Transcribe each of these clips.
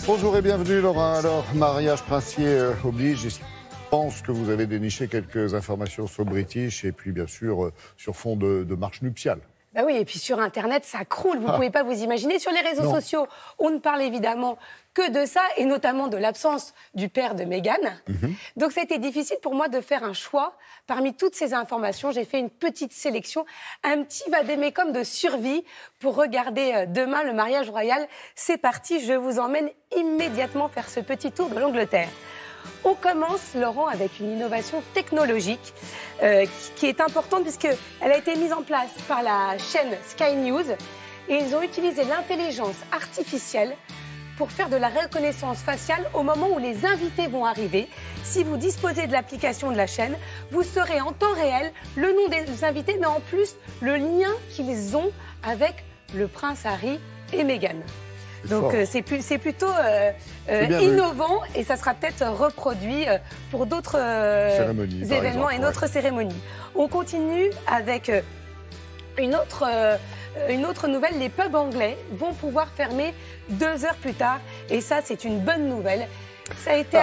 Bonjour et bienvenue Laura. Alors, mariage princier oblige. Je pense que vous avez déniché quelques informations sur British et puis bien sûr sur fond de marche nuptiale. Bah oui, et puis sur Internet, ça croule, vous ne pouvez pas vous imaginer. Sur les réseaux sociaux, on ne parle évidemment que de ça, et notamment de l'absence du père de Meghan. Donc ça a été difficile pour moi de faire un choix. Parmi toutes ces informations, j'ai fait une petite sélection, un petit vadémécum de survie pour regarder demain le mariage royal. C'est parti, je vous emmène immédiatement faire ce petit tour de l'Angleterre. On commence, Laurent, avec une innovation technologique qui est importante puisqu'elle a été mise en place par la chaîne Sky News et ils ont utilisé l'intelligence artificielle pour faire de la reconnaissance faciale au moment où les invités vont arriver. Si vous disposez de l'application de la chaîne, vous saurez en temps réel le nom des invités, mais en plus le lien qu'ils ont avec le prince Harry et Meghan. Donc c'est plutôt innovant et ça sera peut-être reproduit pour d'autres événements et d'autres cérémonies. On continue avec une autre nouvelle. Les pubs anglais vont pouvoir fermer 2 heures plus tard et ça c'est une bonne nouvelle. Ça a été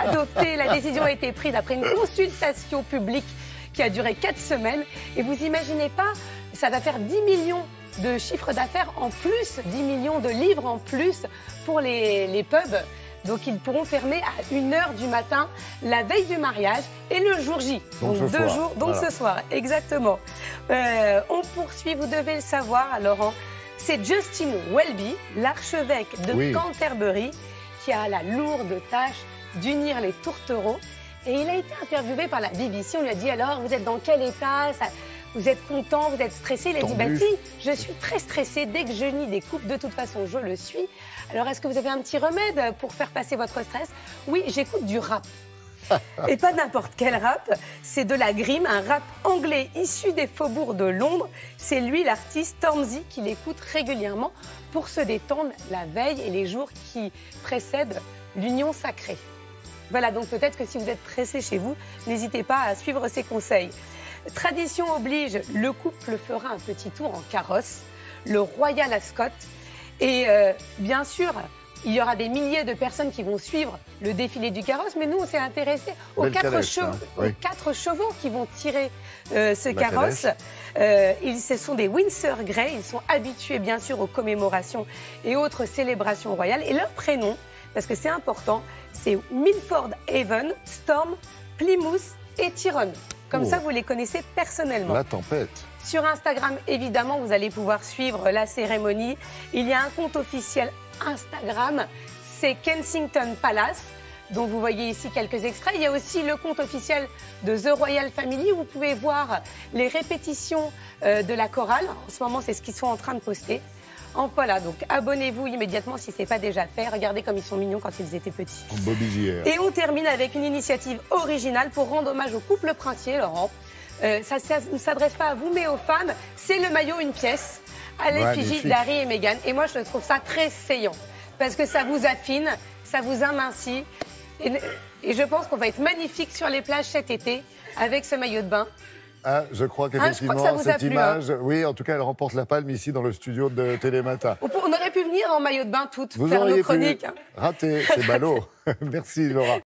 adopté, la décision a été prise après une consultation publique qui a duré 4 semaines et vous imaginez pas, ça va faire 10 millions de chiffre d'affaires en plus, 10 millions de livres en plus pour les pubs. Donc ils pourront fermer à 1h du matin la veille du mariage et le jour J. Donc 2 jours, donc ce soir, exactement. On poursuit, vous devez le savoir, Laurent. C'est Justin Welby, l'archevêque de Canterbury, qui a la lourde tâche d'unir les tourtereaux. Et il a été interviewé par la BBC. On lui a dit alors, vous êtes dans quel état ? Vous êtes content, vous êtes stressé? Il a dit, bah si, je suis très stressé. Dès que je nie des couples, de toute façon, je le suis. Alors, est-ce que vous avez un petit remède pour faire passer votre stress? Oui, j'écoute du rap. Et pas n'importe quel rap, c'est de la grime, un rap anglais issu des faubourgs de Londres. C'est lui, l'artiste Stormzy, qui l'écoute régulièrement pour se détendre la veille et les jours qui précèdent l'union sacrée. Voilà, donc peut-être que si vous êtes pressé chez vous, n'hésitez pas à suivre ses conseils. Tradition oblige, le couple fera un petit tour en carrosse, le Royal Ascot. Et bien sûr, il y aura des milliers de personnes qui vont suivre le défilé du carrosse, mais nous, on s'est intéressé aux 4 chevaux qui vont tirer ce carrosse. Ce sont des Windsor Grey, ils sont habitués bien sûr aux commémorations et autres célébrations royales. Et leur prénom, parce que c'est important, c'est Milford Haven, Storm, Plymouth et Tyrone. Comme ça, vous les connaissez personnellement. La tempête. Sur Instagram, évidemment, vous allez pouvoir suivre la cérémonie. Il y a un compte officiel Instagram, c'est Kensington Palace, dont vous voyez ici quelques extraits. Il y a aussi le compte officiel de The Royal Family, où vous pouvez voir les répétitions de la chorale. En ce moment, c'est ce qu'ils sont en train de poster. Voilà, donc abonnez-vous immédiatement si ce n'est pas déjà fait. Regardez comme ils sont mignons quand ils étaient petits. Et on termine avec une initiative originale pour rendre hommage au couple princier, Laurent. Ça ne s'adresse pas à vous, mais aux fans. C'est le maillot une pièce à l'effigie d'Harry et Meghan. Et moi, je trouve ça très saillant parce que ça vous affine, ça vous amincit. Et je pense qu'on va être magnifique sur les plages cet été avec ce maillot de bain. Ah, je crois qu'effectivement, cette image, oui, en tout cas, elle remporte la palme ici dans le studio de Télématin. On aurait pu venir en maillot de bain toutes, faire nos chroniques. Raté, c'est ballot. Merci Laura.